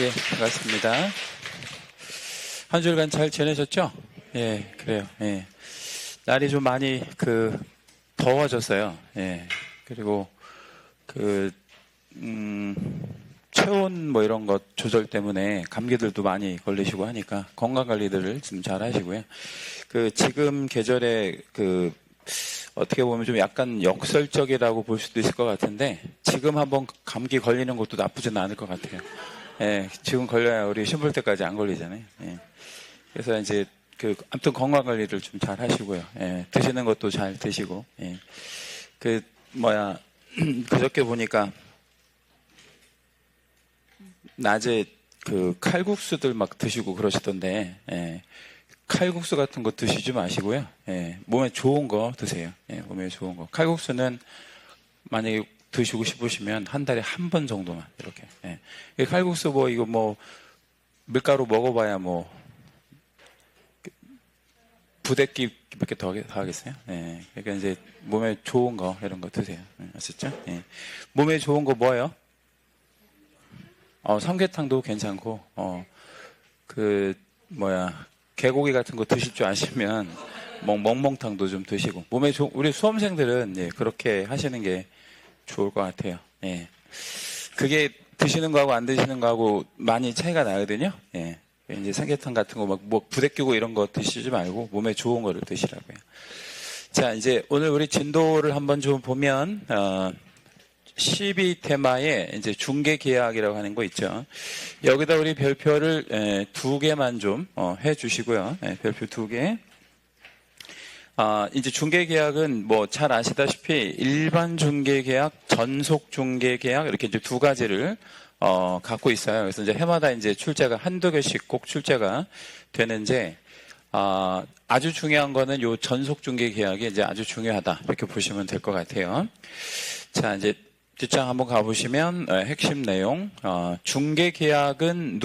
예, 반갑습니다. 한 주간 잘 지내셨죠? 예, 그래요. 예. 날이 좀 많이 더워졌어요. 예. 그리고 체온 뭐 이런 것 조절 때문에 감기들도 많이 걸리시고 하니까 건강 관리들을 좀 잘 하시고요. 지금 계절에 어떻게 보면 좀 약간 역설적이라고 볼 수도 있을 것 같은데 지금 한번 감기 걸리는 것도 나쁘지는 않을 것 같아요. 예, 지금 걸려야 우리 신볼 때까지 안 걸리잖아요. 예. 그래서 이제 아무튼 건강 관리를 좀 잘 하시고요. 예, 드시는 것도 잘 드시고. 예. 그저께 보니까 낮에 칼국수들 막 드시고 그러시던데, 예. 칼국수 같은 거 드시지 마시고요. 예, 몸에 좋은 거 드세요. 예, 몸에 좋은 거. 칼국수는 만약에 드시고 싶으시면 한 달에 한 번 정도만 이렇게. 예. 칼국수 밀가루 먹어봐야 부대끼밖에 더 하겠어요. 예. 그러니까 이제 몸에 좋은 거 이런 거 드세요. 예, 아셨죠? 예. 몸에 좋은 거 뭐예요? 삼계탕도 괜찮고 개고기 같은 거 드실 줄 아시면 멍멍탕도 좀 드시고 몸에 우리 수험생들은 예, 그렇게 하시는 게 좋을 것 같아요. 예. 그게 드시는 거하고 안 드시는 거하고 많이 차이가 나거든요. 예. 이제 삼계탕 같은 거 부대끼고 이런 거 드시지 말고 몸에 좋은 거를 드시라고요. 자, 이제 오늘 우리 진도를 한번 좀 보면 12 테마에 이제 중개 계약이라고 하는 거 있죠. 여기다 우리 별표를 2개만 좀 해주시고요. 별표 2개. 이제 중개 계약은 잘 아시다시피 일반 중개 계약, 전속 중개 계약 이렇게 이제 두 가지를 갖고 있어요. 그래서 이제 해마다 이제 출제가 한두 개씩 꼭 출제가 되는데 아주 중요한 거는 요 전속 중개 계약이 이제 아주 중요하다 이렇게 보시면 될 것 같아요. 자, 이제 뒷장 한번 가보시면 핵심 내용 중개 계약은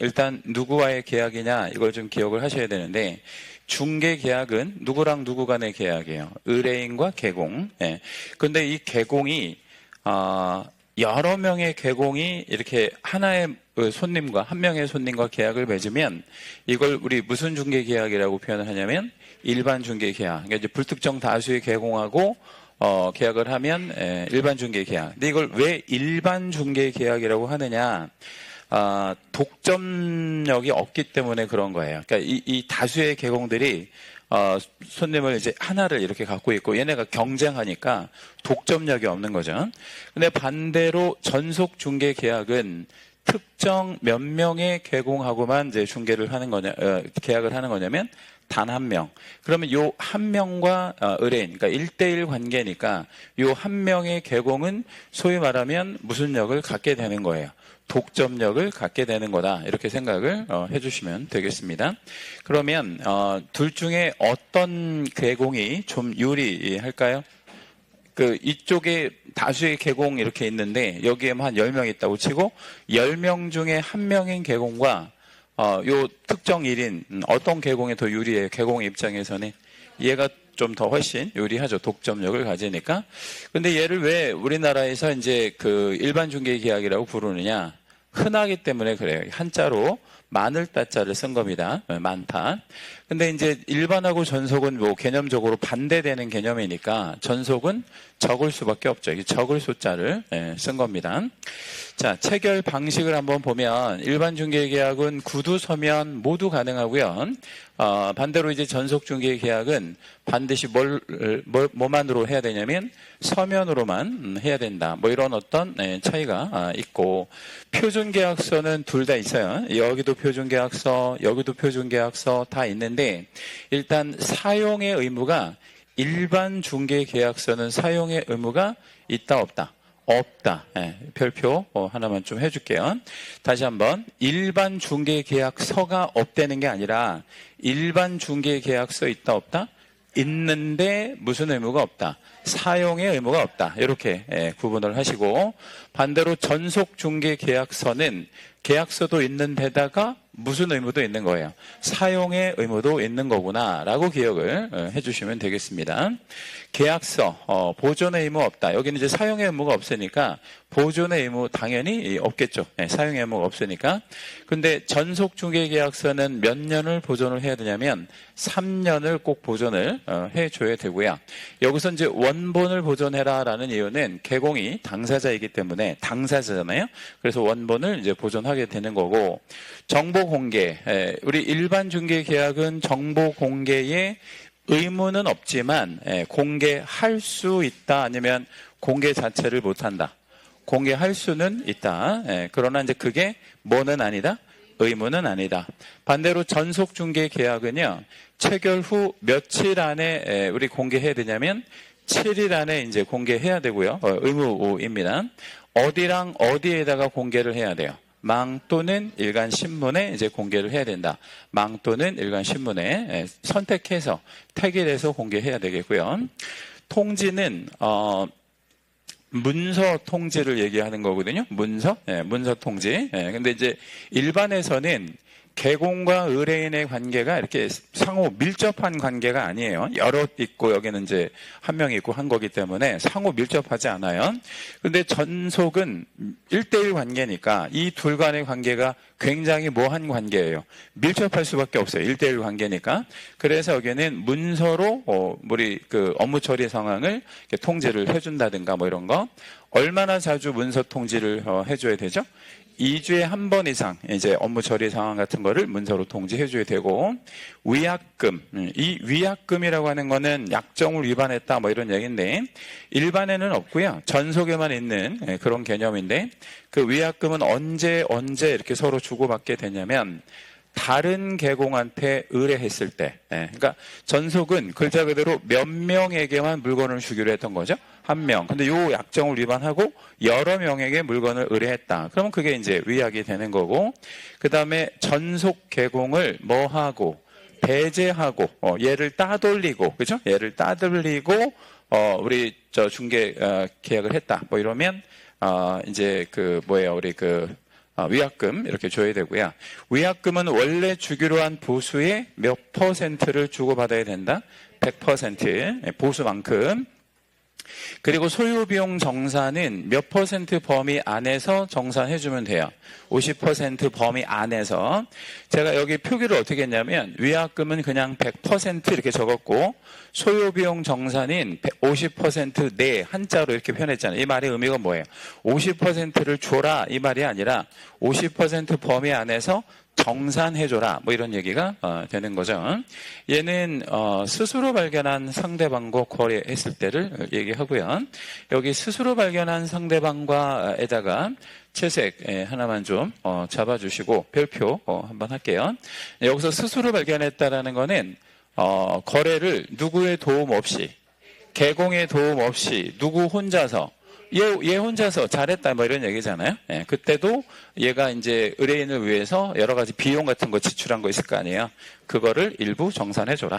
일단 누구와의 계약이냐 이걸 좀 기억을 하셔야 되는데 중개 계약은 누구랑 누구 간의 계약이에요. 의뢰인과 개공. 예. 근데 이 개공이 여러 명의 개공이 이렇게 하나의 손님과 한 명의 손님과 계약을 맺으면 이걸 우리 무슨 중개 계약이라고 표현을 하냐면 일반 중개 계약. 그러니까 이제 불특정 다수의 개공하고 계약을 하면 일반 중개 계약. 근데 이걸 왜 일반 중개 계약이라고 하느냐? 독점력이 없기 때문에 그런 거예요. 그러니까 이 다수의 개공들이 손님을 이제 하나를 이렇게 갖고 있고 얘네가 경쟁하니까 독점력이 없는 거죠. 근데 반대로 전속 중개 계약은 특정 몇 명의 개공하고만 이제 중개를 하는 계약을 하는 거냐면 단 한 명. 그러면 요 한 명과 의뢰인, 그러니까 1대1 관계니까 요 한 명의 개공은 소위 말하면 무슨 역을 갖게 되는 거예요. 독점력을 갖게 되는 거다. 이렇게 생각을 해주시면 되겠습니다. 그러면 둘 중에 어떤 개공이 좀 유리할까요? 이쪽에 다수의 개공 이렇게 있는데 여기에만 한 10명 있다고 치고 10명 중에 한 명인 개공과 요 특정 1인 어떤 개공이 더 유리해요? 개공의 입장에서는 얘가 좀 더 훨씬 유리하죠. 독점력을 가지니까. 근데 얘를 왜 우리나라에서 이제 일반 중개 계약이라고 부르느냐? 흔하기 때문에 그래요. 한자로 많을 따자를 쓴 겁니다. 많다. 근데 이제 일반하고 전속은 개념적으로 반대되는 개념이니까 전속은 적을 수밖에 없죠. 적을 숫자를 쓴 겁니다. 자, 체결 방식을 한번 보면 일반 중개 계약은 구두 서면 모두 가능하고요. 반대로 이제 전속 중개 계약은 반드시 뭐만으로 해야 되냐면 서면으로만 해야 된다. 이런 어떤 차이가 있고 표준 계약서는 둘 다 있어요. 여기도 표준 계약서, 여기도 표준 계약서 다 있는데 일단 사용의 의무가 일반 중개 계약서는 사용의 의무가 있다 없다? 없다. 별표 하나만 좀 해줄게요. 다시 한번 일반 중개 계약서가 없다는 게 아니라 일반 중개 계약서 있다 없다? 있는데 무슨 의무가 없다? 사용의 의무가 없다. 이렇게 구분을 하시고 반대로 전속 중개 계약서는 계약서도 있는 데다가 무슨 의무도 있는 거예요. 사용의 의무도 있는 거구나라고 기억을 해주시면 되겠습니다. 계약서 보존의 의무 없다. 여기는 이제 사용의 의무가 없으니까 보존의 의무 당연히 없겠죠. 사용의 의무가 없으니까. 근데 전속중개계약서는 몇 년을 보존을 해야 되냐면 3년을 꼭 보존을 해줘야 되고요. 여기서 이제 원본을 보존해라라는 이유는 개공이 당사자이기 때문에 당사자잖아요. 그래서 원본을 이제 보존하게 되는 거고, 정보 공개, 우리 일반 중개 계약은 정보 공개에 의무는 없지만 공개할 수 있다, 아니면 공개 자체를 못한다. 공개할 수는 있다. 그러나 이제 그게 뭐는 아니다? 의무는 아니다. 반대로 전속중개 계약은요, 체결 후 며칠 안에 우리 공개해야 되냐면 7일 안에 이제 공개해야 되고요. 의무입니다. 어디랑 어디에다가 공개를 해야 돼요? 망 또는 일간 신문에 이제 공개를 해야 된다. 망 또는 일간 신문에 선택해서 택일해서 공개해야 되겠고요. 통지는 문서 통지를 얘기하는 거거든요. 문서 통지. 근데 이제 일반에서는 개공과 의뢰인의 관계가 이렇게 상호 밀접한 관계가 아니에요. 여럿 있고 여기는 이제 한 명이 있고 한 거기 때문에 상호 밀접하지 않아요. 근데 전속은 1대1 관계니까 이 둘 간의 관계가 굉장히 모호한 관계예요. 밀접할 수밖에 없어요. 1대1 관계니까. 그래서 여기는 문서로 우리 그 업무 처리 상황을 통지를 해준다든가 뭐 이런 거. 얼마나 자주 문서 통지를 해줘야 되죠? 2주에 한 번 이상 이제 업무 처리 상황 같은 거를 문서로 통지해줘야 되고, 위약금, 이 위약금이라고 하는 거는 약정을 위반했다 뭐 이런 얘기인데 일반에는 없고요. 전속에만 있는 그런 개념인데, 그 위약금은 언제 이렇게 서로 주고받게 되냐면 다른 개공한테 의뢰했을 때, 그러니까 전속은 글자 그대로 몇 명에게만 물건을 주기로 했던 거죠. 한 명. 근데 요 약정을 위반하고 여러 명에게 물건을 의뢰했다. 그러면 그게 이제 위약이 되는 거고, 그 다음에 전속 개공을 뭐 하고 배제하고 얘를 따돌리고, 그죠? 얘를 따돌리고 우리 저 중개 계약을 했다. 뭐 이러면 이제 그 뭐예요? 우리 그 위약금 이렇게 줘야 되고요. 위약금은 원래 주기로 한 보수의 몇 %를 주고받아야 된다? 100% 보수만큼. 그리고 소요비용 정산은 몇 % 범위 안에서 정산해주면 돼요. 50% 범위 안에서. 제가 여기 표기를 어떻게 했냐면 위약금은 그냥 100% 이렇게 적었고 소요비용 정산인 50% 내 한자로 이렇게 표현했잖아요. 이 말의 의미가 뭐예요? 50%를 줘라 이 말이 아니라 50% 범위 안에서 정산해줘라 뭐 이런 얘기가 되는 거죠. 얘는 스스로 발견한 상대방과 거래했을 때를 얘기하고요. 여기 스스로 발견한 상대방과에다가 채색 하나만 좀 잡아주시고 별표 한번 할게요. 여기서 스스로 발견했다라는 거는 거래를 누구의 도움 없이, 개공의 도움 없이 누구 혼자서, 얘 혼자서 잘했다 뭐 이런 얘기잖아요. 그때도 얘가 이제 의뢰인을 위해서 여러 가지 비용 같은 거 지출한 거 있을 거 아니에요. 그거를 일부 정산해줘라.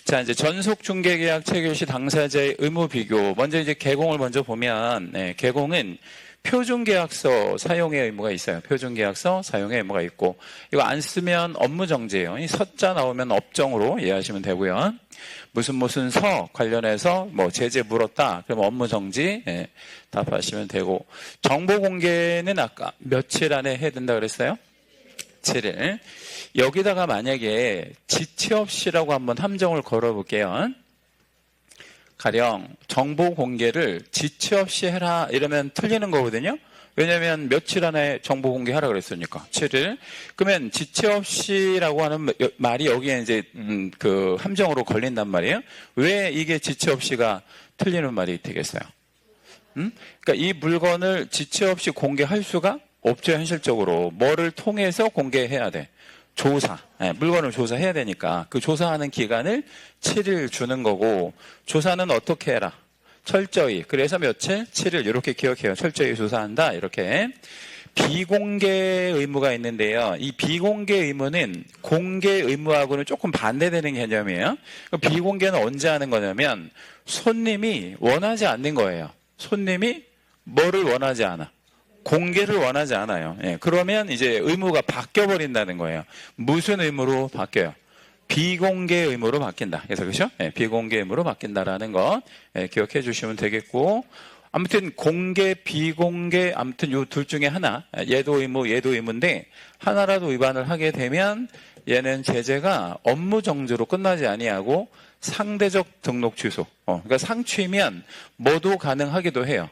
자, 이제 전속중개계약 체결 시 당사자의 의무 비교. 먼저 이제 개공을 먼저 보면, 개공은 표준계약서 사용의 의무가 있어요. 표준계약서 사용의 의무가 있고, 이거 안 쓰면 업무정지예요. 이 서자 나오면 업정으로 이해하시면 되고요. 무슨 서 관련해서 뭐 제재 물었다 그러면 업무정지 답하시면 되고, 정보공개는 아까 며칠 안에 해야 된다 그랬어요? 7일. 여기다가 만약에 지체 없이라고 한번 함정을 걸어볼게요. 가령 정보 공개를 지체 없이 해라 이러면 틀리는 거거든요. 왜냐하면 며칠 안에 정보 공개하라 그랬으니까 7일. 그러면 지체 없이라고 하는 말이 여기에 이제 그 함정으로 걸린단 말이에요. 왜 이게 지체 없이가 틀리는 말이 되겠어요? 그러니까 이 물건을 지체 없이 공개할 수가 없죠. 현실적으로 뭐를 통해서 공개해야 돼? 조사, 물건을 조사해야 되니까 그 조사하는 기간을 7일 주는 거고, 조사는 어떻게 해라? 철저히. 그래서 며칠? 7일 이렇게 기억해요. 철저히 조사한다 이렇게. 비공개 의무가 있는데요. 이 비공개 의무는 공개 의무하고는 조금 반대되는 개념이에요. 비공개는 언제 하는 거냐면 손님이 원하지 않는 거예요. 손님이 뭐를 원하지 않아? 공개를 원하지 않아요. 예, 그러면 이제 의무가 바뀌어 버린다는 거예요. 무슨 의무로 바뀌어요? 비공개 의무로 바뀐다. 그래서 그렇죠? 예, 비공개 의무로 바뀐다라는 거 예, 기억해 주시면 되겠고, 아무튼 공개, 비공개, 아무튼 요 둘 중에 하나, 얘도 의무, 얘도 의무인데 하나라도 위반을 하게 되면 얘는 제재가 업무 정지로 끝나지 아니하고 상대적 등록 취소. 그러니까 상취면 뭐도 가능하기도 해요.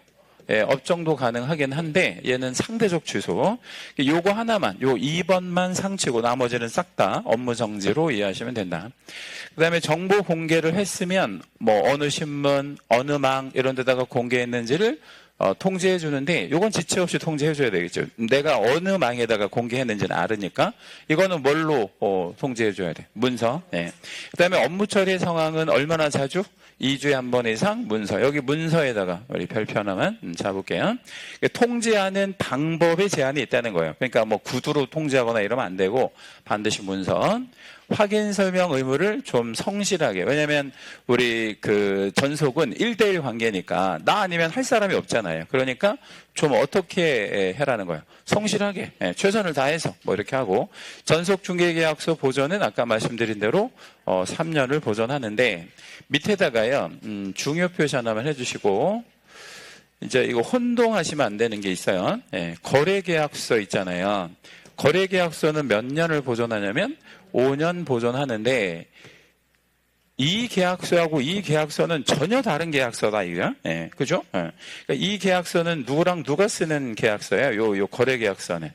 예, 업종도 가능하긴 한데 얘는 상대적 취소. 요거 하나만, 요 2번만 상치고 나머지는 싹 다 업무 정지로 이해하시면 된다. 그 다음에 정보 공개를 했으면 뭐 어느 신문, 어느 망 이런 데다가 공개했는지를 통지해 주는데 요건 지체 없이 통지해 줘야 되겠죠. 내가 어느 망에다가 공개했는지는 알으니까 이거는 뭘로 통지해 줘야 돼? 문서. 네. 그 다음에 업무 처리 상황은 얼마나 자주? 2주에 한 번 이상 문서. 여기 문서에다가 우리 별표 하나만 잡을게요. 통지하는 방법에 제한이 있다는 거예요. 그러니까 뭐 구두로 통지하거나 이러면 안 되고 반드시 문서. 확인 설명 의무를 좀 성실하게. 왜냐면 우리 그 전속은 1대1 관계니까 나 아니면 할 사람이 없잖아요. 그러니까 좀 어떻게 해라는 거예요. 성실하게 최선을 다해서 뭐 이렇게 하고, 전속 중개계약서 보존은 아까 말씀드린 대로 3년을 보존하는데 밑에다가요 중요 표시 하나만 해주시고, 이제 이거 혼동하시면 안 되는 게 있어요. 거래계약서 있잖아요. 거래계약서는 몇 년을 보존하냐면 5년 보존하는데 이 계약서하고 이 계약서는 전혀 다른 계약서다, 이거. 그죠? 그러니까 이 계약서는 누구랑 누가 쓰는 계약서예요? 요 거래 계약서는.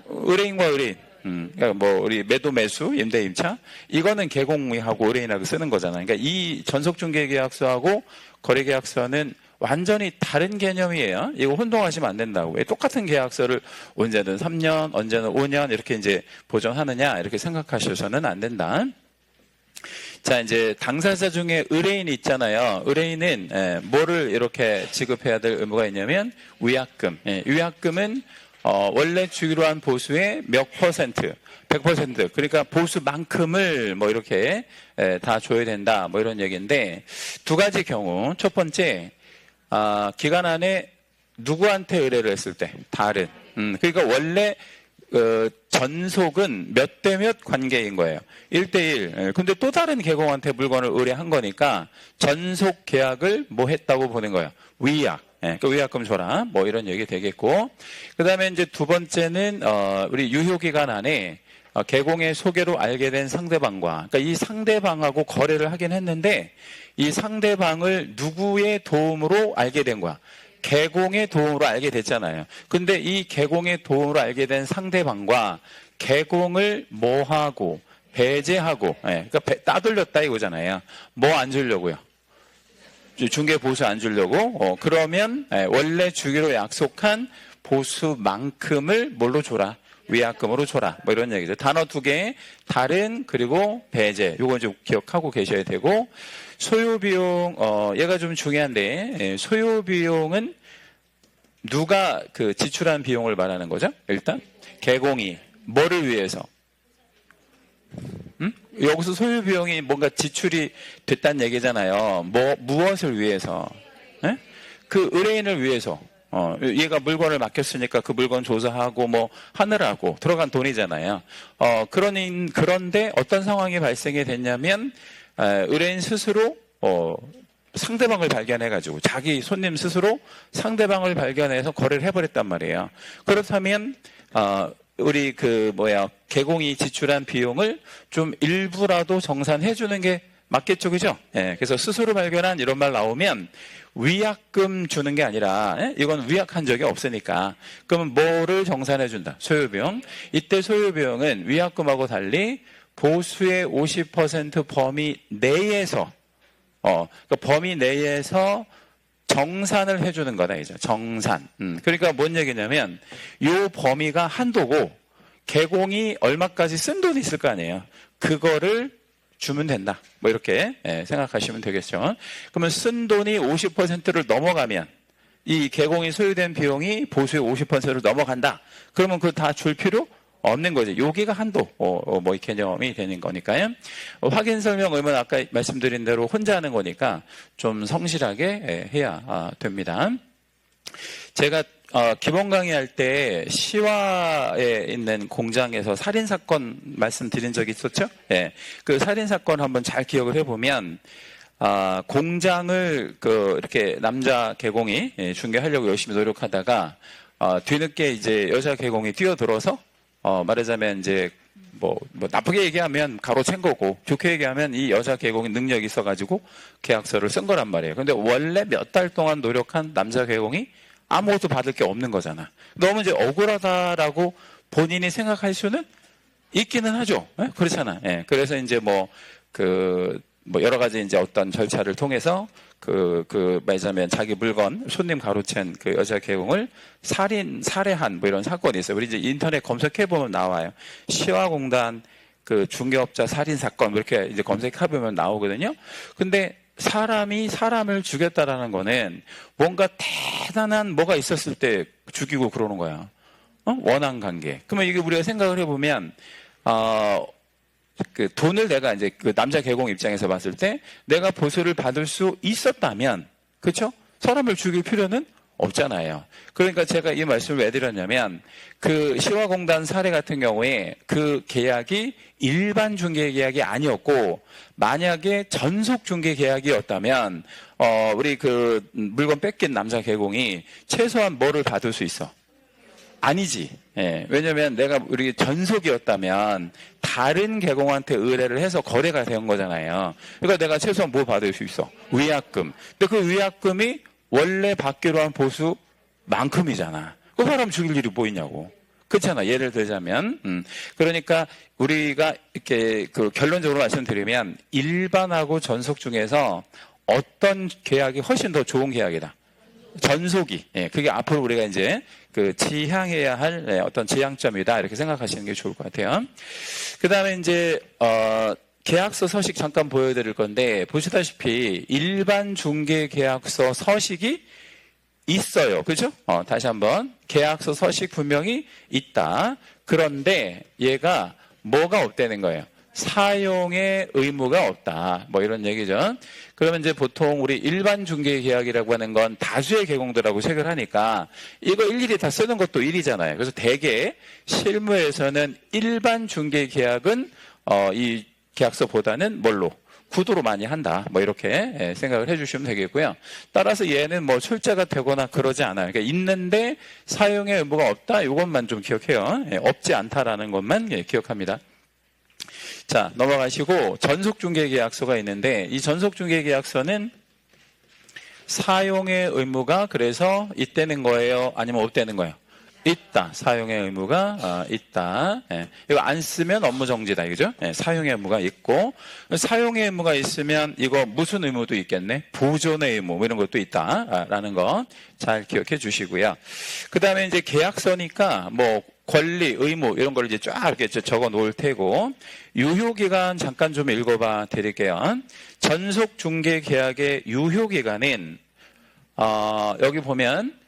의뢰인과 의뢰인. 그러니까 뭐 우리 매도 매수, 임대 임차 이거는 개공하고 의뢰인하고 쓰는 거잖아요. 그러니까 이 전속중개 계약서하고 거래 계약서는 완전히 다른 개념이에요. 이거 혼동하시면 안 된다고. 똑같은 계약서를 언제는 3년, 언제는 5년 이렇게 이제 보존하느냐 이렇게 생각하셔서는 안 된다. 자, 이제 당사자 중에 의뢰인이 있잖아요. 의뢰인은 뭐를 이렇게 지급해야 될 의무가 있냐면 위약금. 위약금은 원래 주기로 한 보수의 몇 퍼센트, 100%. 그러니까 보수만큼을 뭐 이렇게 다 줘야 된다. 뭐 이런 얘기인데 두 가지 경우. 첫 번째, 기간 안에 누구한테 의뢰를 했을 때 다른. 그러니까 원래 전속은 몇 대 몇 관계인 거예요. 1대1. 근데 또 다른 개공한테 물건을 의뢰한 거니까 전속 계약을 뭐 했다고 보는 거예요. 위약. 그 위약금 줘라. 뭐 이런 얘기 되겠고. 그 다음에 이제 두 번째는, 우리 유효기간 안에 개공의 소개로 알게 된 상대방과, 그러니까 이 상대방하고 거래를 하긴 했는데 이 상대방을 누구의 도움으로 알게 된 거야. 개공의 도움으로 알게 됐잖아요. 근데 이 개공의 도움으로 알게 된 상대방과 개공을 뭐하고 배제하고, 그러니까 따돌렸다 이거잖아요. 뭐 안 주려고요? 중개 보수 안 주려고? 그러면 원래 주기로 약속한 보수만큼을 뭘로 줘라? 위약금으로 줘라. 뭐 이런 얘기죠. 단어 두 개, 다른 그리고 배제. 요거 좀 기억하고 계셔야 되고, 소요비용, 얘가 좀 중요한데, 소요비용은 누가 그 지출한 비용을 말하는 거죠? 일단 개공이 뭐를 위해서? 여기서 소요비용이 뭔가 지출이 됐다는 얘기잖아요. 무엇을 위해서? 그 의뢰인을 위해서. 얘가 물건을 맡겼으니까 그 물건 조사하고 뭐 하느라고 들어간 돈이잖아요. 그런데 어떤 상황이 발생이 됐냐면, 의뢰인 스스로, 상대방을 발견해가지고, 자기 손님 스스로 상대방을 발견해서 거래를 해버렸단 말이에요. 그렇다면, 우리 개공이 지출한 비용을 좀 일부라도 정산해주는 게 맞겠죠, 그죠? 그래서 스스로 발견한 이런 말 나오면 위약금 주는 게 아니라, 이건 위약한 적이 없으니까. 그러면 뭐를 정산해준다? 소요비용. 이때 소요비용은 위약금하고 달리 보수의 50% 범위 내에서, 그러니까 범위 내에서 정산을 해주는 거다, 이제. 정산. 그러니까 뭔 얘기냐면, 요 범위가 한도고, 개공이 얼마까지 쓴 돈이 있을 거 아니에요. 그거를 주면 된다. 뭐 이렇게 생각하시면 되겠죠. 그러면 쓴 돈이 50%를 넘어가면, 이 개공이 소요된 비용이 보수의 50%를 넘어간다. 그러면 그거 다 줄 필요 없는 거죠. 여기가 한도, 뭐 이 개념이 되는 거니까요. 확인 설명 의무는 아까 말씀드린 대로 혼자 하는 거니까 좀 성실하게 해야 됩니다. 제가 기본 강의할 때 시화에 있는 공장에서 살인사건 말씀드린 적이 있었죠? 예. 그 살인사건 한번 잘 기억을 해보면, 공장을 이렇게 남자 개공이 중개하려고 열심히 노력하다가, 뒤늦게 이제 여자 개공이 뛰어들어서, 말하자면 이제 뭐 나쁘게 얘기하면 가로챈 거고, 좋게 얘기하면 이 여자 개공이 능력이 있어가지고 계약서를 쓴 거란 말이에요. 근데 원래 몇 달 동안 노력한 남자 개공이 아무것도 받을 게 없는 거잖아. 너무 이제 억울하다라고 본인이 생각할 수는 있기는 하죠. 예? 그렇잖아. 예. 그래서 이제 여러 가지 이제 어떤 절차를 통해서 말하자면 자기 물건, 손님 가로챈 그 여자 개공을 살해한 뭐 이런 사건이 있어요. 우리 이제 인터넷 검색해보면 나와요. 시화공단 그 중개업자 살인사건, 이렇게 이제 검색해보면 나오거든요. 근데 사람이 사람을 죽였다라는 거는 뭔가 대단한 뭐가 있었을 때 죽이고 그러는 거야. 원한 관계. 그러면 이게 우리가 생각을 해보면, 돈을 내가 이제 그 남자 개공 입장에서 봤을 때 내가 보수를 받을 수 있었다면, 그쵸? 사람을 죽일 필요는 없잖아요. 그러니까 제가 이 말씀을 왜 드렸냐면, 그 시화공단 사례 같은 경우에 그 계약이 일반 중개 계약이 아니었고, 만약에 전속 중개 계약이었다면, 우리 그 물건 뺏긴 남자 개공이 최소한 뭐를 받을 수 있어? 아니지. 예. 왜냐면 우리 전속이었다면 다른 개공한테 의뢰를 해서 거래가 된 거잖아요. 그러니까 내가 최소한 뭐 받을 수 있어? 위약금. 근데 그 위약금이 원래 받기로 한 보수만큼이잖아. 그 사람 죽일 일이 뭐 있냐고. 그렇잖아. 예를 들자면. 그러니까 우리가 이렇게 결론적으로 말씀드리면 일반하고 전속 중에서 어떤 계약이 훨씬 더 좋은 계약이다. 전속이. 예, 그게 앞으로 우리가 이제 지향해야 할 어떤 지향점이다. 이렇게 생각하시는 게 좋을 것 같아요. 그 다음에 이제, 계약서 서식 잠깐 보여드릴 건데, 보시다시피 일반 중개 계약서 서식이 있어요. 그죠? 다시 한번. 계약서 서식 분명히 있다. 그런데 얘가 뭐가 없다는 거예요? 사용의 의무가 없다. 뭐 이런 얘기죠. 그러면 이제 보통 우리 일반 중개 계약이라고 하는 건 다수의 개공들하고 체결 하니까 이거 일일이 다 쓰는 것도 일이잖아요. 그래서 대개 실무에서는 일반 중개 계약은 이 계약서보다는 뭘로? 구두로 많이 한다. 뭐 이렇게 생각을 해주시면 되겠고요. 따라서 얘는 뭐 출제가 되거나 그러지 않아요. 그러니까 있는데 사용의 의무가 없다. 이것만 좀 기억해요. 없지 않다라는 것만 기억합니다. 자, 넘어가시고 전속중개계약서가 있는데 이 전속중개계약서는 사용의 의무가 그래서 있다는 거예요? 아니면 없다는 거예요? 있다. 사용의 의무가 있다. 예. 이거 안 쓰면 업무 정지다. 그죠? 예, 사용의 의무가 있고 사용의 의무가 있으면 이거 무슨 의무도 있겠네? 보존의 의무 뭐 이런 것도 있다라는 거 잘 기억해 주시고요. 그 다음에 이제 계약서니까 뭐 권리, 의무 이런 걸 이제 쫙 이렇게 적어 놓을 테고 유효기간 잠깐 좀 읽어봐 드릴게요. 전속 중개 계약의 유효기간은 여기 보면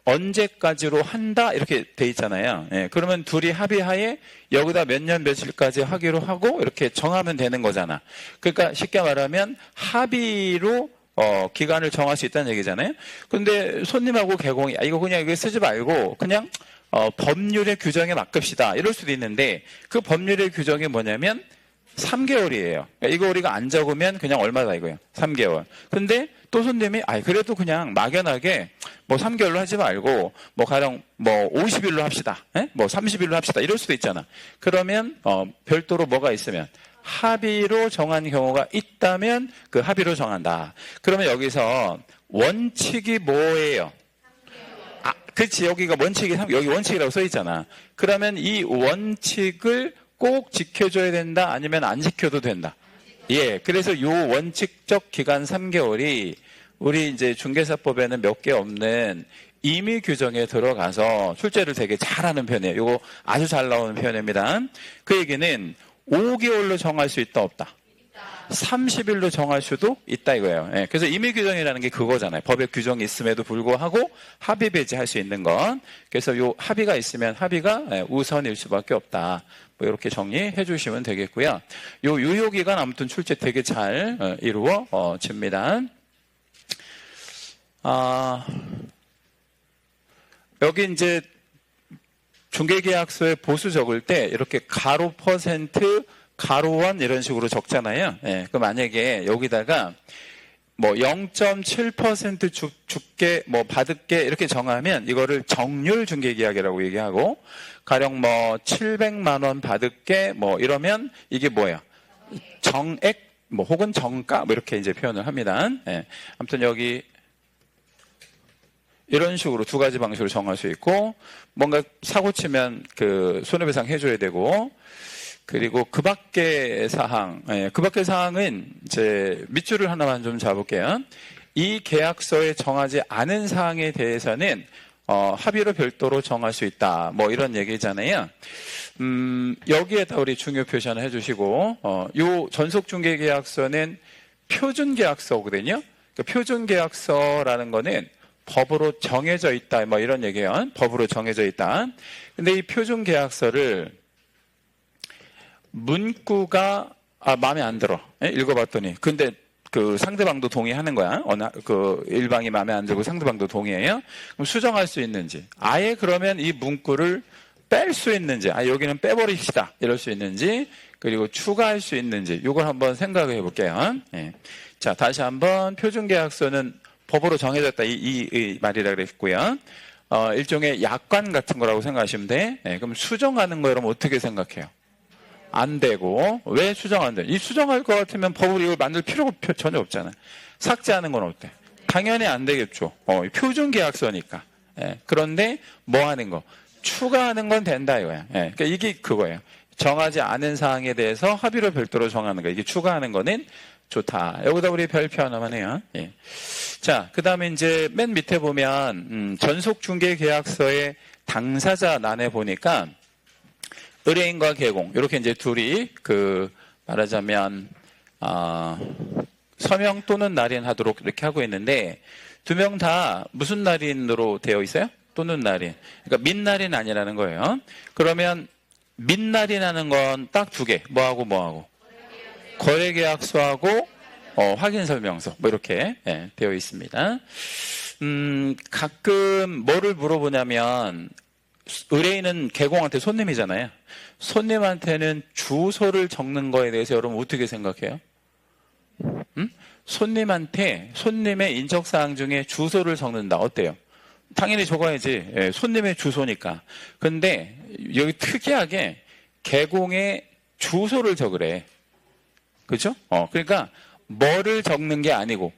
언제까지로 한다 이렇게 돼 있잖아요. 예, 그러면 둘이 합의하에 여기다 몇 년 며칠까지 하기로 하고 이렇게 정하면 되는 거잖아. 그러니까 쉽게 말하면 합의로 기간을 정할 수 있다는 얘기잖아요. 근데 손님하고 개공이 이거 그냥 이거 쓰지 말고 그냥 법률의 규정에 맡깁시다. 이럴 수도 있는데 그 법률의 규정이 뭐냐면 3개월이에요. 그러니까 이거 우리가 안 적으면 그냥 얼마다 이거예요. 3개월. 근데 또 손님이 그래도 그냥 막연하게 뭐 3개월로 하지 말고 뭐 가령 뭐 50일로 합시다. 뭐 30일로 합시다. 이럴 수도 있잖아. 그러면 별도로 뭐가 있으면 합의로 정한 경우가 있다면 그 합의로 정한다. 그러면 여기서 원칙이 뭐예요? 그렇지. 여기가 원칙이 여기 원칙이라고 써 있잖아. 그러면 이 원칙을 꼭 지켜줘야 된다. 아니면 안 지켜도 된다. 예. 그래서 요 원칙적 기간 3개월이 우리 이제 중개사법에는 몇 개 없는 임의 규정에 들어가서 출제를 되게 잘하는 편이에요. 요거 아주 잘 나오는 표현입니다. 그 얘기는 5개월로 정할 수 있다 없다. 30일로 정할 수도 있다 이거예요. 예, 그래서 임의 규정이라는 게 그거잖아요. 법의 규정이 있음에도 불구하고 합의 배제할 수 있는 건. 그래서 요 합의가 있으면 합의가 우선일 수밖에 없다. 뭐 이렇게 정리해 주시면 되겠고요. 요 유효기간 아무튼 출제 되게 잘 이루어집니다. 여기 이제 중개계약서에 보수 적을 때 이렇게 가로 퍼센트, 가로원 이런 식으로 적잖아요. 예, 그 만약에 여기다가 뭐 0.7% 줄게, 뭐 받을게 이렇게 정하면 이거를 정률 중개계약이라고 얘기하고, 가령 뭐 700만 원 받을게 뭐 이러면 이게 뭐예요? 정액 뭐 혹은 정가 뭐 이렇게 이제 표현을 합니다. 예. 아무튼 여기 이런 식으로 두 가지 방식으로 정할 수 있고, 뭔가 사고 치면 그 손해배상 해줘야 되고, 그리고 그 밖의 사항, 예, 그 밖의 사항은 이제 밑줄을 하나만 좀 잡을게요. 이 계약서에 정하지 않은 사항에 대해서는 합의로 별도로 정할 수 있다. 뭐 이런 얘기잖아요. 여기에다 우리 중요 표시하나 해주시고, 요 전속중개계약서는 표준계약서거든요. 그 표준계약서라는 거는 법으로 정해져 있다. 뭐 이런 얘기예요. 법으로 정해져 있다. 근데 이 표준계약서를 문구가 마음에 안 들어. 읽어봤더니. 근데 그 상대방도 동의하는 거야. 그 일방이 마음에 안 들고 상대방도 동의해요. 그럼 수정할 수 있는지. 아예 그러면 이 문구를 뺄 수 있는지. 여기는 빼버립시다. 이럴 수 있는지. 그리고 추가할 수 있는지. 이걸 한번 생각해 볼게요. 예. 자, 다시 한번 표준계약서는 법으로 정해졌다. 이 말이라 그랬고요. 일종의 약관 같은 거라고 생각하시면 돼. 예, 그럼 수정하는 거 여러분 어떻게 생각해요? 안 되고. 왜 수정 안 돼? 이 수정할 것 같으면 법으로 이걸 만들 필요가 전혀 없잖아요. 삭제하는 건 어때? 당연히 안 되겠죠. 표준계약서니까. 예, 그런데 뭐 하는 거? 추가하는 건 된다 이거야. 예, 그러니까 이게 그거예요. 정하지 않은 사항에 대해서 합의로 별도로 정하는 거. 이게 추가하는 거는 좋다. 여기다 우리 별표 하나만 해요. 예. 자, 그 다음에 이제 맨 밑에 보면, 전속중개계약서의 당사자 난에 보니까, 의뢰인과 개공, 이렇게 이제 둘이, 말하자면, 서명 또는 날인하도록 이렇게 하고 있는데, 두 명 다 무슨 날인으로 되어 있어요? 또는 날인. 그러니까 민날인 아니라는 거예요. 그러면, 민날인하는 건 딱 두 개. 뭐하고? 거래계약서하고 확인설명서 뭐 이렇게 되어 있습니다. 가끔 뭐를 물어보냐면 의뢰인은 개공한테 손님이잖아요. 손님한테는 주소를 적는 거에 대해서 여러분 어떻게 생각해요? 손님한테 손님의 인적사항 중에 주소를 적는다. 어때요? 당연히 적어야지. 예, 손님의 주소니까. 근데 여기 특이하게 개공에 주소를 적으래. 그렇죠? 그러니까 뭐를 적는 게 아니고,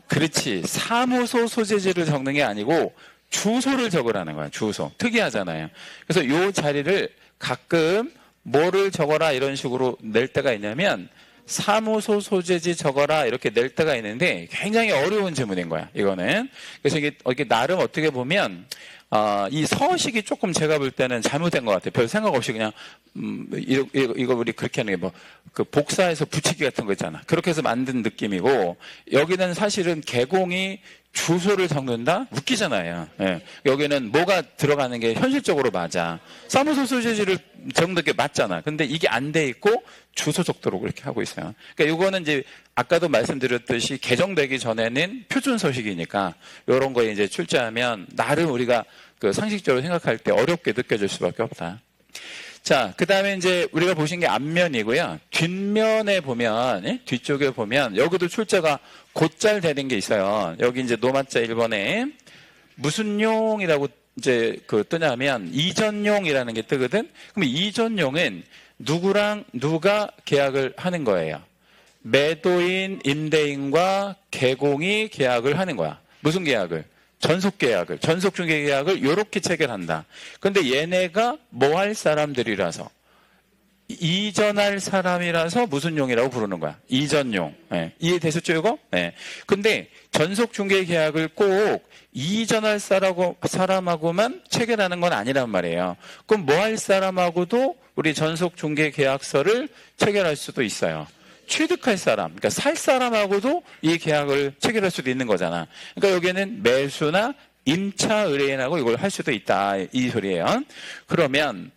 그렇지, 사무소 소재지를 적는 게 아니고 주소를 적으라는 거야. 주소. 특이하잖아요. 그래서 요 자리를 가끔 뭐를 적어라 이런 식으로 낼 때가 있냐면 사무소 소재지 적어라 이렇게 낼 때가 있는데 굉장히 어려운 질문인 거야. 이거는. 그래서 이게 나름 어떻게 보면 이 서식이 조금 제가 볼 때는 잘못된 것 같아요. 별 생각 없이 그냥 이거 우리 그렇게 하는 게 그 복사해서 붙이기 같은 거 있잖아. 그렇게 해서 만든 느낌이고, 여기는 사실은 개공이 주소를 적는다? 웃기잖아요. 예. 여기는 뭐가 들어가는 게 현실적으로 맞아. 사무소 소재지를 적는 게 맞잖아. 근데 이게 안 돼 있고 주소 적도록 그렇게 하고 있어요. 그러니까 이거는 이제 아까도 말씀드렸듯이 개정되기 전에는 표준 서식이니까 이런 거에 이제 출제하면 나름 우리가 그 상식적으로 생각할 때 어렵게 느껴질 수밖에 없다. 자, 그 다음에 이제 우리가 보신 게 앞면이고요. 뒷면에 보면, 예? 뒤쪽에 보면, 여기도 출제가 곧잘 되는 게 있어요. 여기 이제 노마자 1번에 무슨 용이라고 이제 뜨냐면 이전용이라는 게 뜨거든? 그럼 이전용은 누가 계약을 하는 거예요? 매도인, 임대인과 개공이 계약을 하는 거야. 무슨 계약을? 전속계약을, 전속중개계약을 요렇게 체결한다. 근데 얘네가 뭐 할 사람들이라서, 이전할 사람이라서 무슨 용이라고 부르는 거야? 이전용. 네. 이해되셨죠, 이거? 네. 근데 전속중개계약을 꼭 이전할 사람하고만 체결하는 건 아니란 말이에요. 그럼 뭐 할 사람하고도 우리 전속중개계약서를 체결할 수도 있어요. 취득할 사람, 그러니까 살 사람하고도 이 계약을 체결할 수도 있는 거잖아. 그러니까 여기에는 매수나 임차 의뢰인하고 이걸 할 수도 있다, 이 소리예요. 그러면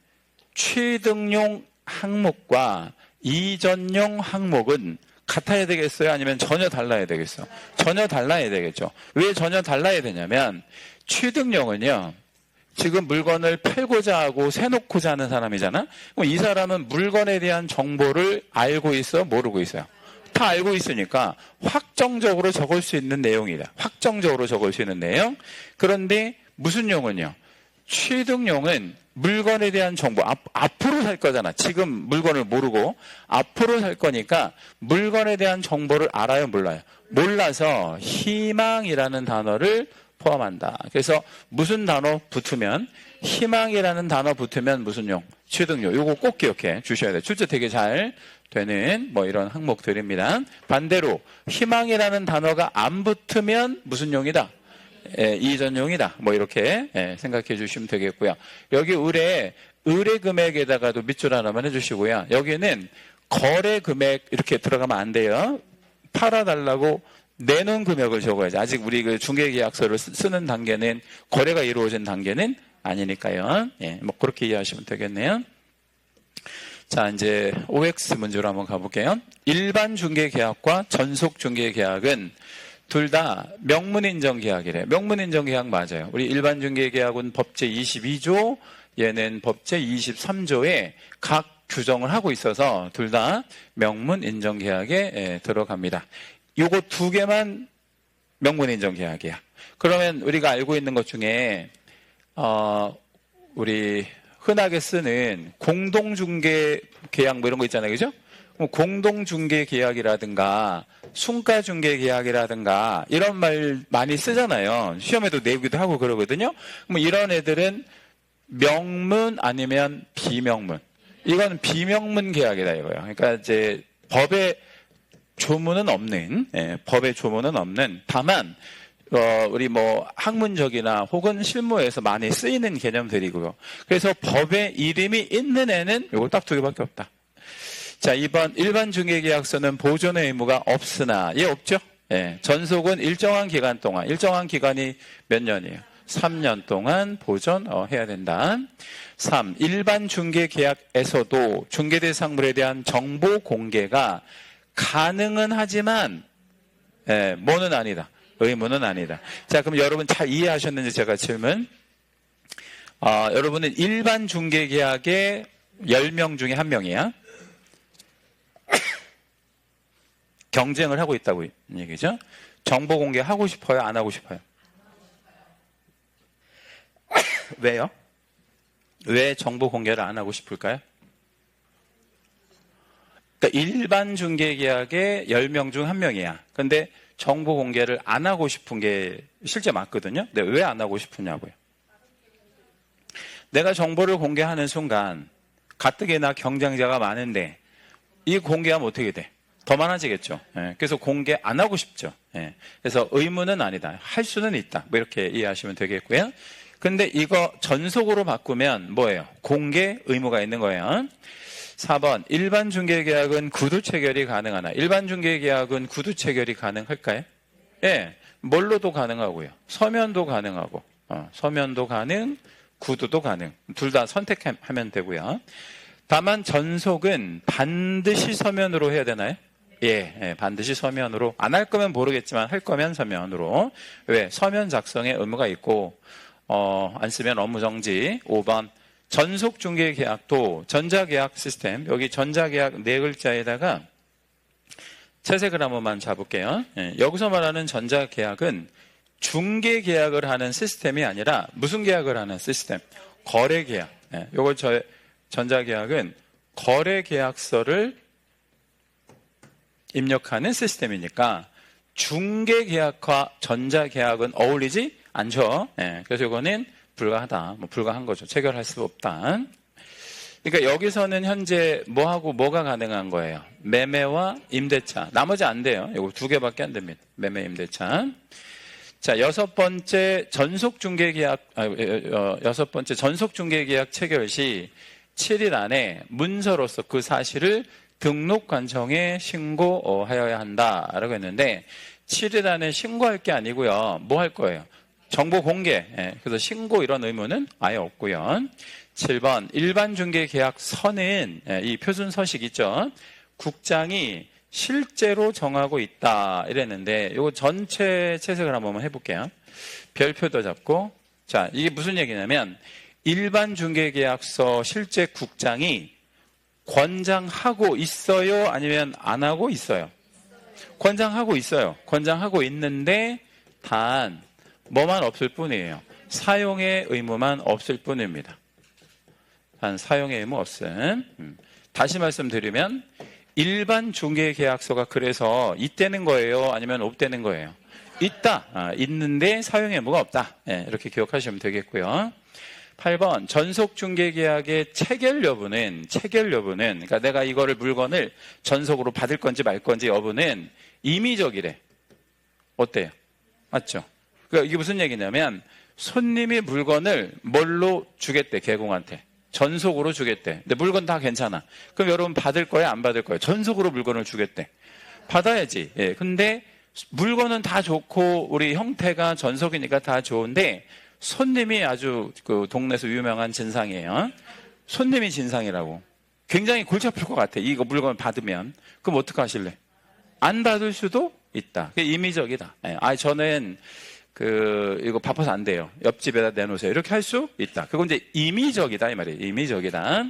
취득용 항목과 이전용 항목은 같아야 되겠어요? 아니면 전혀 달라야 되겠어요? 전혀 달라야 되겠죠. 왜 전혀 달라야 되냐면 취득용은요, 지금 물건을 팔고자 하고 세놓고자 하는 사람이잖아. 그럼 이 사람은 물건에 대한 정보를 알고 있어, 모르고 있어요? 다 알고 있으니까 확정적으로 적을 수 있는 내용이다. 확정적으로 적을 수 있는 내용. 그런데 무슨 용은요? 취득용은 물건에 대한 정보, 앞으로 살 거잖아. 지금 물건을 모르고 앞으로 살 거니까 물건에 대한 정보를 알아요, 몰라요? 몰라서 희망이라는 단어를 포함한다. 그래서 무슨 단어 붙으면, 희망이라는 단어 붙으면 무슨 용? 취득용. 요거 꼭 기억해 주셔야 돼요. 출제 되게 잘 되는 뭐 이런 항목들입니다. 반대로 희망이라는 단어가 안 붙으면 무슨 용이다? 이전용이다. 뭐 이렇게 생각해 주시면 되겠고요. 여기 의뢰 금액에다가도 밑줄 하나만 해주시고요. 여기는 거래 금액 이렇게 들어가면 안 돼요. 팔아달라고 내놓은 금액을 적어야지. 아직 우리 그 중개계약서를 쓰는 단계는, 거래가 이루어진 단계는 아니니까요. 뭐 그렇게 이해하시면 되겠네요. 자, 이제 OX 문제로 한번 가볼게요. 일반 중개계약과 전속 중개계약은 둘 다 명문인정 계약이래. 명문인정 계약 맞아요. 우리 일반 중개계약은 법제 22조, 얘는 법제 23조에 각 규정을 하고 있어서 둘 다 명문인정 계약에 들어갑니다. 요거 두 개만 명문인정 계약이야. 그러면 우리가 알고 있는 것 중에 우리 흔하게 쓰는 공동중개 계약 뭐 이런 거 있잖아요, 그죠? 공동중개 계약이라든가 순가중개 계약이라든가 이런 말 많이 쓰잖아요. 시험에도 내기도 하고 그러거든요. 그럼 이런 애들은 명문 아니면 비명문. 이건 비명문 계약이다 이거예요. 그러니까 이제 법에 조문은 없는, 법의 조문은 없는, 다만 우리 뭐 학문적이나 혹은 실무에서 많이 쓰이는 개념들이고요. 그래서 법에 이름이 있는 애는 요거 딱 두 개밖에 없다. 자, 2번 일반 중개계약서는 보존의 의무가 없으나, 얘 없죠? 전속은 일정한 기간 동안, 일정한 기간이 몇 년이에요? 3년 동안 보존해야 된다. 3. 일반 중개계약에서도 중개대상물에 대한 정보 공개가 가능은 하지만 뭐는 아니다. 의무는 아니다. 자, 그럼 여러분 잘 이해하셨는지 제가 질문. 여러분은 일반 중개계약의 10명 중에 1명이야. 경쟁을 하고 있다고 얘기죠. 정보 공개하고 싶어요? 안 하고 싶어요? 왜요? 왜 정보 공개를 안 하고 싶을까요? 그러니까 일반 중개계약의 10명 중 1명이야. 근데 정보 공개를 안 하고 싶은 게 실제 맞거든요. 근데 왜 안 하고 싶으냐고요. 내가 정보를 공개하는 순간 가뜩이나 경쟁자가 많은데 이 공개하면 어떻게 돼? 더 많아지겠죠. 그래서 공개 안 하고 싶죠. 그래서 의무는 아니다. 할 수는 있다. 뭐 이렇게 이해하시면 되겠고요. 근데 이거 전속으로 바꾸면 뭐예요? 공개 의무가 있는 거예요. 4번 일반 중개계약은 구두 체결이 가능하나? 일반 중개계약은 구두 체결이 가능할까요? 뭘로도 가능하고요. 서면도 가능하고, 서면도 가능, 구두도 가능. 둘 다 선택하면 되고요. 다만 전속은 반드시 서면으로 해야 되나요? 반드시 서면으로. 안 할 거면 모르겠지만 할 거면 서면으로. 왜? 서면 작성에 의무가 있고 안 쓰면 업무 정지. 5번 전속 중개 계약도 전자계약 시스템. 여기 전자계약 네 글자에다가 채색을 한 번만 잡을게요. 여기서 말하는 전자계약은 중개 계약을 하는 시스템이 아니라 무슨 계약을 하는 시스템? 거래 계약. 요거 전자계약은 거래 계약서를 입력하는 시스템이니까 중개 계약과 전자계약은 어울리지 않죠. 그래서 이거는 불가하다. 불가한 거죠. 체결할 수 없다. 그러니까 여기서는 현재 뭐하고 뭐가 가능한 거예요? 매매와 임대차. 나머지 안 돼요. 이거 두 개밖에 안 됩니다. 매매, 임대차. 자, 여섯 번째 전속 중개 계약 체결 시 7일 안에 문서로서 그 사실을 등록관청에 신고하여야 한다라고 했는데 7일 안에 신고할 게 아니고요. 뭐 할 거예요? 정보 공개. 그래서 신고 이런 의무는 아예 없고요. 7번 일반 중개 계약서는 이 표준 서식 있죠. 국장이 실제로 정하고 있다 이랬는데 이거 전체 채색을 한번 해볼게요. 별표도 잡고 자, 이게 무슨 얘기냐면 일반 중개계약서 실제 국장이 권장하고 있어요? 아니면 안 하고 있어요? 권장하고 있어요. 권장하고 있는데 단 뭐만 없을 뿐이에요. 사용의 의무만 없을 뿐입니다. 단 사용의 의무 없음. 다시 말씀드리면 일반 중개계약서가 그래서 있다는 거예요? 아니면 없다는 거예요? 있다. 있는데 사용의 의무가 없다. 이렇게 기억하시면 되겠고요. 8번 전속중개계약의 체결 여부는 그러니까 내가 이거를 물건을 전속으로 받을 건지 말 건지 여부는 임의적이래. 어때요? 맞죠? 그러니까 이게 무슨 얘기냐면 손님이 물건을 뭘로 주겠대, 개공한테. 전속으로 주겠대. 근데 물건 다 괜찮아. 그럼 여러분 받을 거예요? 안 받을 거예요? 전속으로 물건을 주겠대. 받아야지. 예. 근데 물건은 다 좋고 우리 형태가 전속이니까 다 좋은데 손님이 아주 그 동네에서 유명한 진상이에요. 손님이 진상이라고. 굉장히 골치 아플 것 같아. 이거 물건을 받으면. 그럼 어떻게 하실래? 안 받을 수도 있다. 그게 임의적이다. 저는 이거 바빠서 안 돼요. 옆집에다 내놓으세요. 이렇게 할 수 있다. 그건 이제 임의적이다. 이 말이에요. 임의적이다.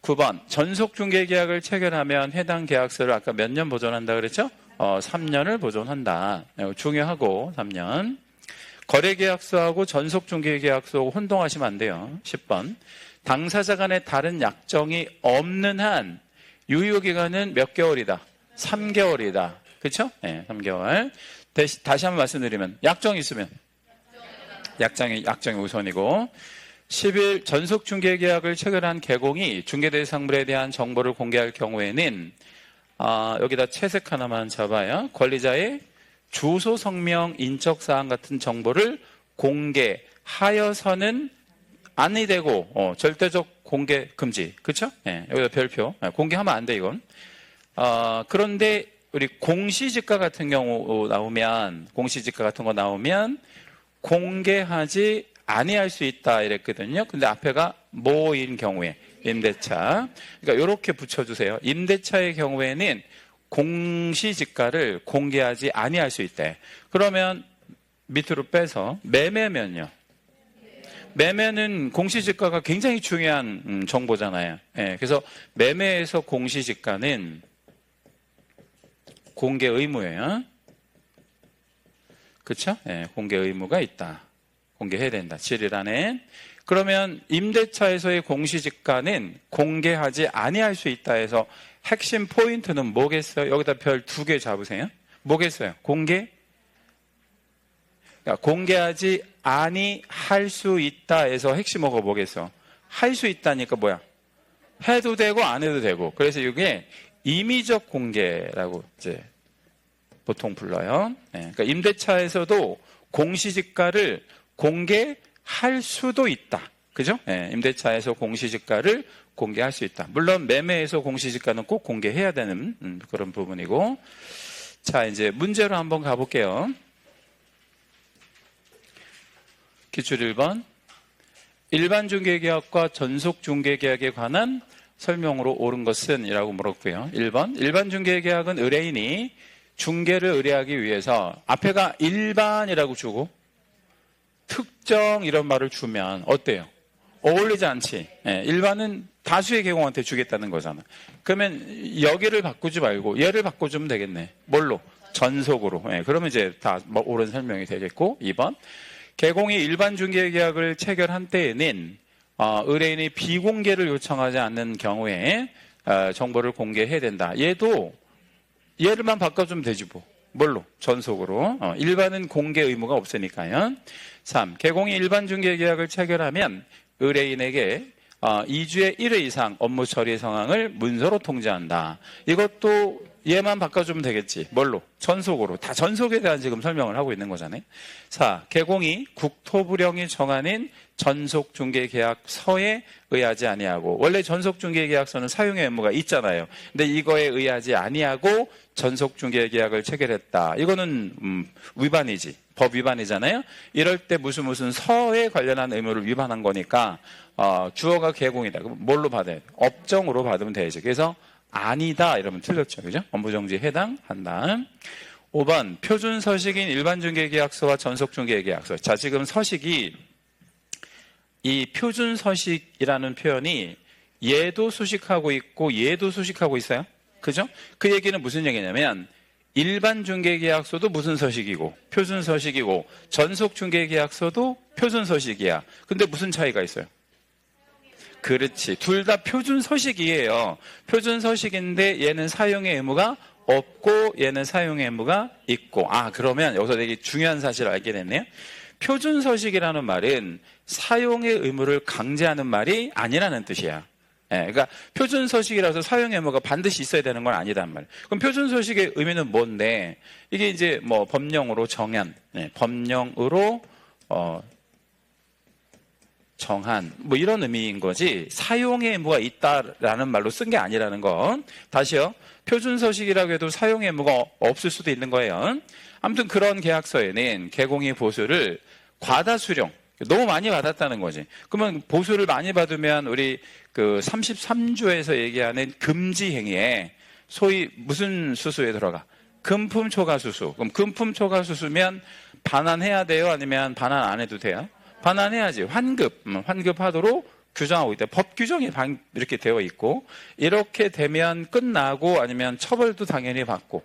9번. 전속중개계약을 체결하면 해당 계약서를 아까 몇 년 보존한다 그랬죠? 3년을 보존한다. 중요하고 3년. 거래계약서하고 전속중개계약서하고 혼동하시면 안 돼요. 10번. 당사자 간의 다른 약정이 없는 한 유효기간은 몇 개월이다? 3개월이다. 그렇죠? 네, 3개월. 다시 한번 말씀드리면 약정이 있으면 약정이 우선이고 10일 전속중개계약을 체결한 개공이 중개대상물에 대한 정보를 공개할 경우에는 여기다 채색 하나만 잡아요. 권리자의 주소, 성명, 인적사항 같은 정보를 공개하여서는 안이 되고 절대적 공개 금지. 그렇죠? 네, 여기다 별표. 공개하면 안 돼 이건. 그런데 우리 공시지가 같은 경우 나오면 공시지가 같은 거 나오면 공개하지 아니할 수 있다 이랬거든요. 근데 앞에가 뭐인 경우에 임대차. 그러니까 이렇게 붙여주세요. 임대차의 경우에는 공시지가를 공개하지 아니할 수 있대. 그러면 밑으로 빼서 매매면요. 매매는 공시지가가 굉장히 중요한 정보잖아요. 그래서 매매에서 공시지가는 공개 의무예요. 그렇죠? 공개 의무가 있다. 공개해야 된다. 7일 안에. 그러면 임대차에서의 공시지가는 공개하지 아니할 수 있다 해서 핵심 포인트는 뭐겠어요? 여기다 별 2개 잡으세요. 뭐겠어요? 공개하지 아니할 수 있다 해서 핵심어가 뭐겠어? 할 수 있다니까 뭐야? 해도 되고 안 해도 되고. 그래서 이게 임의적 공개라고 이제 보통 불러요. 그러니까 임대차에서도 공시지가를 공개할 수도 있다. 그죠? 임대차에서 공시지가를 공개할 수 있다. 물론 매매에서 공시지가는 꼭 공개해야 되는 그런 부분이고. 자, 이제 문제로 한번 가볼게요. 기출 1번. 일반 중개계약과 전속 중개계약에 관한 설명으로 옳은 것은? 이라고 물었고요. 1번. 일반 중개계약은 의뢰인이 중개를 의뢰하기 위해서 앞에가 일반이라고 주고 특정 이런 말을 주면 어때요? 어울리지 않지. 일반은 다수의 개공한테 주겠다는 거잖아. 그러면 여기를 바꾸지 말고 얘를 바꿔주면 되겠네. 뭘로? 전속으로. 그러면 이제 다 옳은 설명이 되겠고. 2번. 개공이 일반 중개계약을 체결한 때에는 의뢰인이 비공개를 요청하지 않는 경우에 정보를 공개해야 된다. 얘를만 바꿔주면 되지 뭐. 뭘로? 전속으로. 일반은 공개 의무가 없으니까요. 3. 개공이 일반 중개계약을 체결하면 의뢰인에게 2주에 1회 이상 업무 처리 상황을 문서로 통지한다. 이것도 얘만 바꿔주면 되겠지. 뭘로? 전속으로. 다 전속에 대한 지금 설명을 하고 있는 거잖아요. 4. 개공이 국토부령이 정하는 전속중개계약서에 의하지 아니하고, 원래 전속중개계약서는 사용의 의무가 있잖아요. 근데 이거에 의하지 아니하고 전속중개계약을 체결했다. 이거는 위반이지. 법 위반이잖아요. 이럴 때 무슨 서에 관련한 의무를 위반한 거니까 주어가 개공이다. 그럼 뭘로 받아야 돼? 업정으로 받으면 되지. 그래서 아니다 이러면 틀렸죠. 그죠? 업무정지에 해당한다. 5번 표준 서식인 일반 중개계약서와 전속 중개계약서. 자, 지금 서식이 이 표준 서식이라는 표현이 얘도 수식하고 있고 얘도 수식하고 있어요. 그죠? 그 얘기는 무슨 얘기냐면 일반 중개계약서도 무슨 서식이고 표준 서식이고 전속 중개계약서도 표준 서식이야. 근데 무슨 차이가 있어요? 그렇지. 둘 다 표준 서식이에요. 표준 서식인데 얘는 사용의 의무가 없고 얘는 사용의 의무가 있고. 그러면 여기서 되게 중요한 사실을 알게 됐네요. 표준 서식이라는 말은 사용의 의무를 강제하는 말이 아니라는 뜻이야. 그러니까 표준 서식이라서 사용의 의무가 반드시 있어야 되는 건 아니단 말이에요. 그럼 표준 서식의 의미는 뭔데? 이게 이제 뭐 법령으로 정한, 법령으로 정한 뭐 이런 의미인 거지 사용의 의무가 있다라는 말로 쓴 게 아니라는 건. 다시요. 표준 서식이라고 해도 사용의 의무가 없을 수도 있는 거예요. 아무튼 그런 계약서에는 개공이 보수를 과다 수령, 너무 많이 받았다는 거지. 그러면 보수를 많이 받으면 우리 그 33조에서 얘기하는 금지 행위에 소위 무슨 수수에 들어가? 금품 초과 수수. 그럼 금품 초과 수수면 반환해야 돼요? 아니면 반환 안 해도 돼요? 반환해야지. 환급하도록 규정하고 있다. 법 규정이 이렇게 되어 있고, 이렇게 되면 끝나고 아니면 처벌도 당연히 받고,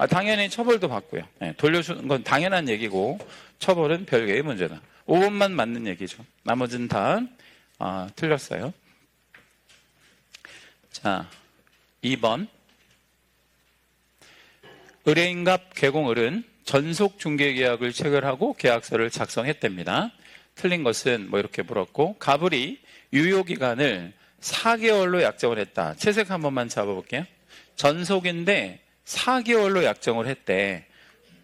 당연히 처벌도 받고요. 돌려주는 건 당연한 얘기고, 처벌은 별개의 문제다. 5번만 맞는 얘기죠. 나머지는 다 틀렸어요. 자, 2번. 의뢰인갑 개공을은 전속 중개계약을 체결하고 계약서를 작성했답니다. 틀린 것은 뭐 이렇게 물었고, 갑을이 유효기간을 4개월로 약정을 했다. 채색 한 번만 잡아볼게요. 전속인데 4개월로 약정을 했대.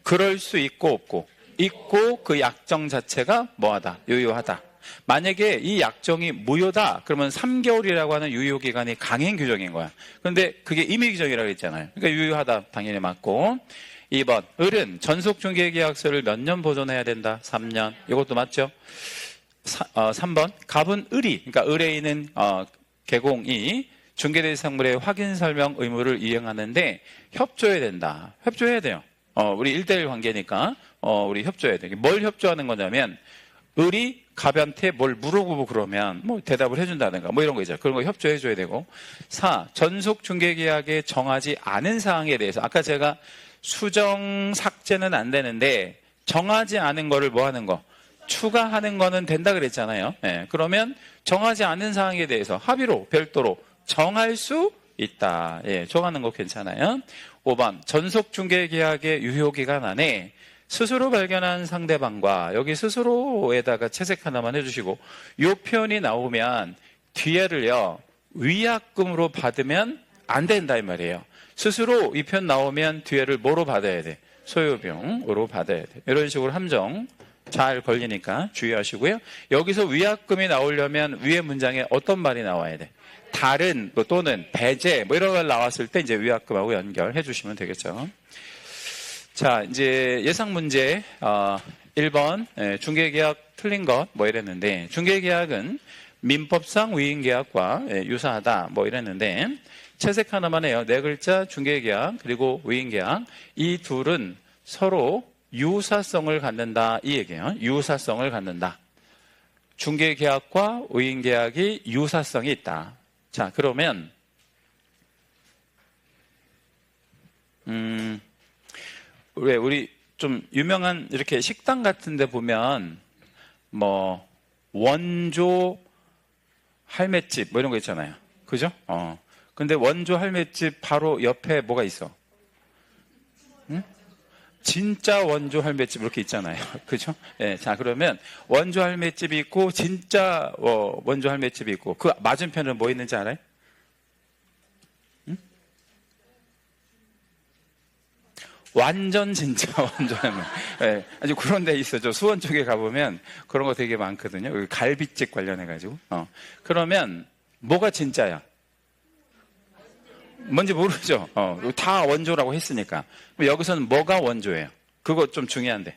그럴 수 있고 없고, 있고 그 약정 자체가 뭐하다? 유효하다. 만약에 이 약정이 무효다 그러면 3개월이라고 하는 유효기간이 강행 규정인 거야. 그런데 그게 임의 규정이라고 했잖아요. 그러니까 유효하다 당연히 맞고. 2번 을은 전속 중개계약서를 몇 년 보존해야 된다? 3년. 이것도 맞죠? 3번 갑은 을이, 그러니까 의뢰인은 개공이 중개대상물의 확인 설명 의무를 이행하는데 협조해야 된다. 협조해야 돼요. 우리 1대1 관계니까 우리 협조해야 돼. 뭘 협조하는 거냐면 을이 갑한테 뭘 물어보고 그러면 뭐 대답을 해준다든가 뭐 이런 거 있잖아요. 그런 거 협조해줘야 되고. 4. 전속 중개계약에 정하지 않은 사항에 대해서 아까 제가 수정 삭제는 안 되는데 정하지 않은 거를 뭐 하는 거? 추가하는 거는 된다 그랬잖아요. 그러면 정하지 않은 사항에 대해서 합의로 별도로 정할 수 있다. 정하는 거 괜찮아요. 5번 전속 중개계약의 유효기간 안에 스스로 발견한 상대방과 여기 스스로에다가 채색 하나만 해주시고 이 표현이 나오면 뒤에를요 위약금으로 받으면 안 된다 이 말이에요. 스스로 이 표현 나오면 뒤에를 뭐로 받아야 돼? 소요비용으로 받아야 돼. 이런 식으로 함정 잘 걸리니까 주의하시고요. 여기서 위약금이 나오려면 위의 문장에 어떤 말이 나와야 돼? 다른 또는 배제 뭐 이런 걸 나왔을 때 이제 위약금하고 연결해 주시면 되겠죠. 자, 이제 예상 문제 1번 중개계약 틀린 것 뭐 이랬는데 중개계약은 민법상 위임계약과 유사하다 뭐 이랬는데 채색 하나만 해요. 네 글자 중개계약 그리고 위임계약 이 둘은 서로 유사성을 갖는다 이 얘기예요. 유사성을 갖는다. 중개계약과 위임계약이 유사성이 있다. 자, 그러면 우리 좀 유명한 이렇게 식당 같은 데 보면 뭐 원조 할매집 뭐 이런 거 있잖아요. 그죠? 근데 원조 할매집 바로 옆에 뭐가 있어? 응? 진짜 원조 할매집 이렇게 있잖아요. 그죠? 자, 그러면 원조 할매집이 있고 진짜 원조 할매집이 있고 그 맞은편은 뭐 있는지 알아요? 완전 진짜 원조 할매. 아주 그런 데 있어죠. 수원 쪽에 가보면 그런 거 되게 많거든요. 갈비집 관련해가지고. 그러면 뭐가 진짜야? 뭔지 모르죠. 다 원조라고 했으니까. 여기서는 뭐가 원조예요? 그거 좀 중요한데.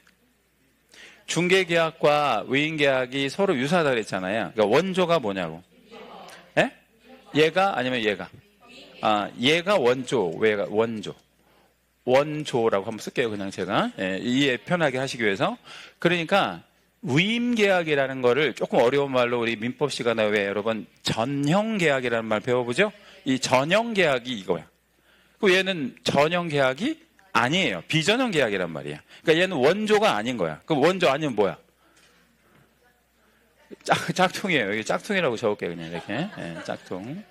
중개계약과 위임계약이 서로 유사하다 그랬잖아요. 그러니까 원조가 뭐냐고. 얘가 아니면 얘가? 얘가 원조, 얘가 원조. 원조라고 한번 쓸게요. 그냥 제가. 이해 편하게 하시기 위해서. 그러니까 위임계약이라는 거를 조금 어려운 말로 우리 민법 시간에 왜 여러분 전형계약이라는 말 배워보죠? 이 전형계약이 이거야. 그 얘는 전형계약이 아니에요. 비전형계약이란 말이야. 그러니까 얘는 원조가 아닌 거야. 그럼 원조 아니면 뭐야? 짝퉁이에요. 여기 짝퉁이라고 적을게요. 그냥 이렇게. 네, 짝퉁.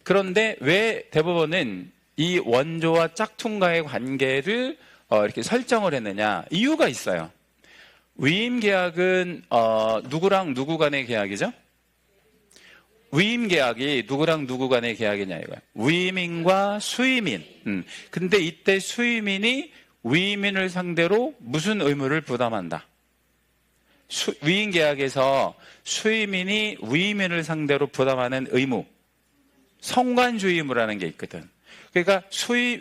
그런데 왜 대법원은 이 원조와 짝퉁과의 관계를 이렇게 설정을 했느냐? 이유가 있어요. 위임계약은 누구랑 누구 간의 계약이죠? 위임계약이 누구랑 누구 간의 계약이냐 이거야. 위임인과 수임인. 근데 이때 수임인이 위임인을 상대로 무슨 의무를 부담한다? 위임계약에서 수임인이 위임인을 상대로 부담하는 의무, 성관주의 의무라는 게 있거든. 그러니까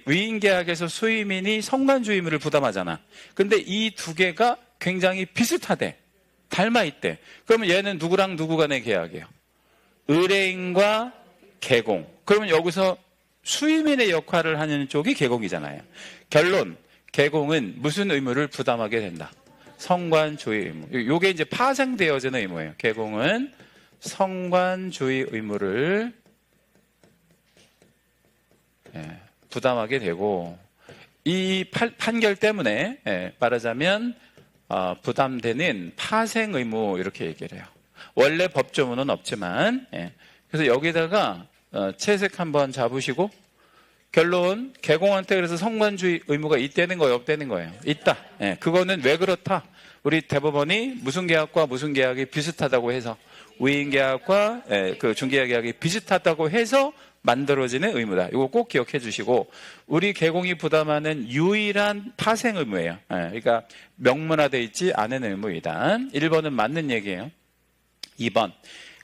위임계약에서 수임인이 성관주의 의무를 부담하잖아. 근데 이 두 개가 굉장히 비슷하대. 닮아있대. 그러면 얘는 누구랑 누구 간의 계약이에요? 의뢰인과 개공. 그러면 여기서 수임인의 역할을 하는 쪽이 개공이잖아요. 결론, 개공은 무슨 의무를 부담하게 된다? 성관주의 의무. 이게 이제 파생되어지는 의무예요. 개공은 성관주의 의무를 부담하게 되고, 이 판결 때문에 말하자면 부담되는 파생 의무 이렇게 얘기를 해요. 원래 법조문은 없지만, 그래서 여기다가 채색 한번 잡으시고, 결론, 개공한테 그래서 성관주의 의무가 있다는 거예요, 없다는 거예요? 있다. 그거는 왜 그렇다? 우리 대법원이 무슨 계약과 무슨 계약이 비슷하다고 해서, 위임계약과 그 중개계약이 비슷하다고 해서 만들어지는 의무다. 이거 꼭 기억해 주시고, 우리 개공이 부담하는 유일한 파생 의무예요. 그러니까 명문화되어 있지 않은 의무이다. 1번은 맞는 얘기예요. 2번,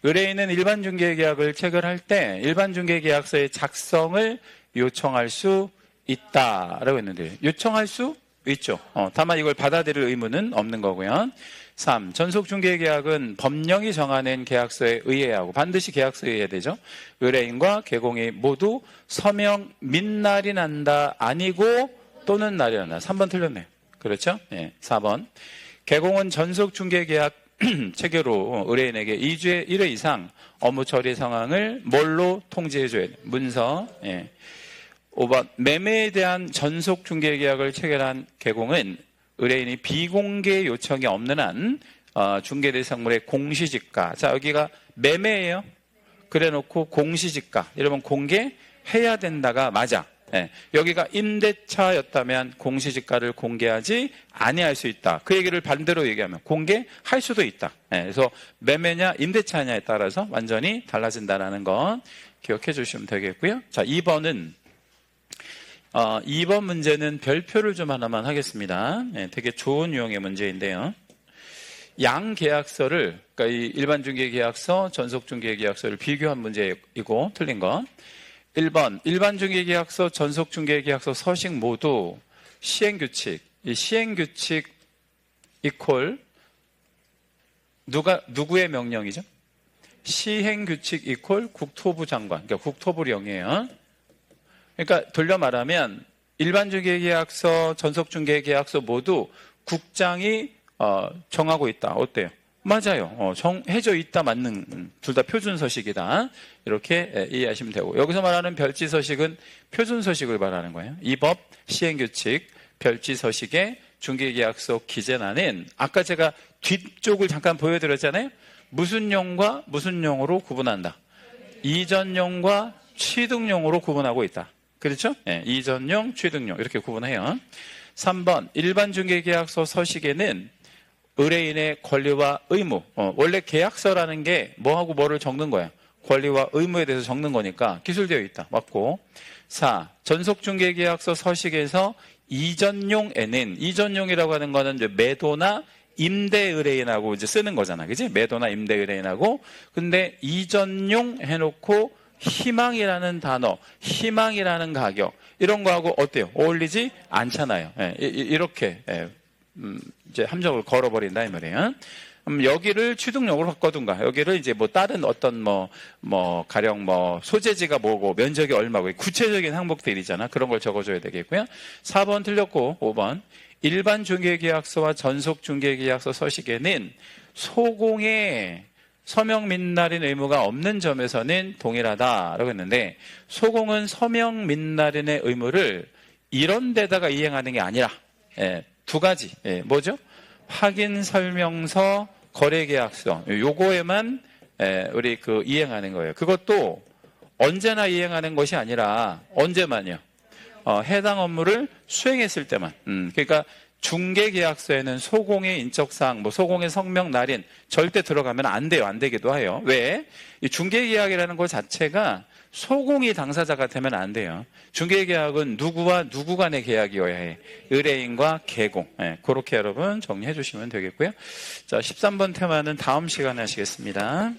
의뢰인은 일반 중개계약을 체결할 때 일반 중개계약서의 작성을 요청할 수 있다라고 했는데, 요청할 수 있죠. 다만 이걸 받아들일 의무는 없는 거고요. 3. 전속중개계약은 법령이 정하는 계약서에 의해야 하고, 반드시 계약서에 의해야 되죠. 의뢰인과 개공이 모두 서명 민날이 난다, 아니고 또는 날이 난다. 3번 틀렸네요. 그렇죠? 4번. 개공은 전속중개계약 체결 후 의뢰인에게 2주의 1회 이상 업무 처리 상황을 뭘로 통지해줘야 돼? 문서. 5번. 매매에 대한 전속중개계약을 체결한 개공은 의뢰인이 비공개 요청이 없는 한 중개대상물의 공시지가. 자, 여기가 매매예요. 그래놓고 공시지가. 이러면 공개해야 된다가 맞아. 여기가 임대차였다면 공시지가를 공개하지 아니할 수 있다. 그 얘기를 반대로 얘기하면 공개할 수도 있다. 그래서 매매냐 임대차냐에 따라서 완전히 달라진다는 거 기억해 주시면 되겠고요. 자, 2번 문제는 별표를 좀 하나만 하겠습니다. 되게 좋은 유형의 문제인데요. 양계약서를, 그러니까 이 일반중개계약서, 전속중개계약서를 비교한 문제이고, 틀린 건 1번, 일반중개계약서, 전속중개계약서 서식 모두 시행규칙. 이 시행규칙 이퀄 누구의 명령이죠? 시행규칙 이퀄 국토부 장관, 그러니까 국토부령이에요. 그러니까 돌려 말하면 일반중개계약서, 전속중개계약서 모두 국장이 정하고 있다. 어때요? 맞아요. 정해져 있다, 맞는, 둘 다 표준서식이다. 이렇게 이해하시면 되고, 여기서 말하는 별지서식은 표준서식을 말하는 거예요. 이 법 시행규칙 별지서식의 중개계약서 기재란은 아까 제가 뒤쪽을 잠깐 보여드렸잖아요. 무슨 용과 무슨 용으로 구분한다? 이전용과 취득용으로 구분하고 있다. 그렇죠? 이전용, 취득용 이렇게 구분해요. 3번, 일반중개계약서 서식에는 의뢰인의 권리와 의무, 원래 계약서라는 게 뭐하고 뭐를 적는 거야? 권리와 의무에 대해서 적는 거니까 기술되어 있다. 맞고. 4. 전속중개계약서 서식에서 이전용에는, 이전용이라고 하는 거는 이제 매도나 임대 의뢰인하고 이제 쓰는 거잖아. 그지? 매도나 임대 의뢰인하고. 근데 이전용 해놓고 희망이라는 단어, 희망이라는 가격, 이런 거하고 어때요? 어울리지 않잖아요. 이렇게 이제 함정을 걸어버린다 이 말이에요. 여기를 취득용으로 바꿔둔가, 여기를 이제 뭐 다른 어떤 가령 소재지가 뭐고 면적이 얼마고 구체적인 항목들이잖아. 그런 걸 적어줘야 되겠고요. 4번 틀렸고 5번 일반 중개계약서와 전속 중개계약서 서식에는 소공의 서명 민날인 의무가 없는 점에서는 동일하다라고 했는데, 소공은 서명 민날인의 의무를 이런 데다가 이행하는 게 아니라 두 가지, 뭐죠? 확인 설명서, 거래계약서, 요거에만 우리 이행하는 거예요. 그것도 언제나 이행하는 것이 아니라 언제만요? 해당 업무를 수행했을 때만. 그러니까 중개계약서에는 소공의 인적사항, 소공의 성명 날인 절대 들어가면 안 돼요. 안 되기도 해요. 왜? 이 중개계약이라는 것 자체가 소공이 당사자가 되면 안 돼요. 중개계약은 누구와 누구 간의 계약이어야 해. 의뢰인과 개공. 그렇게 여러분 정리해 주시면 되겠고요. 자, 13번 테마는 다음 시간에 하시겠습니다.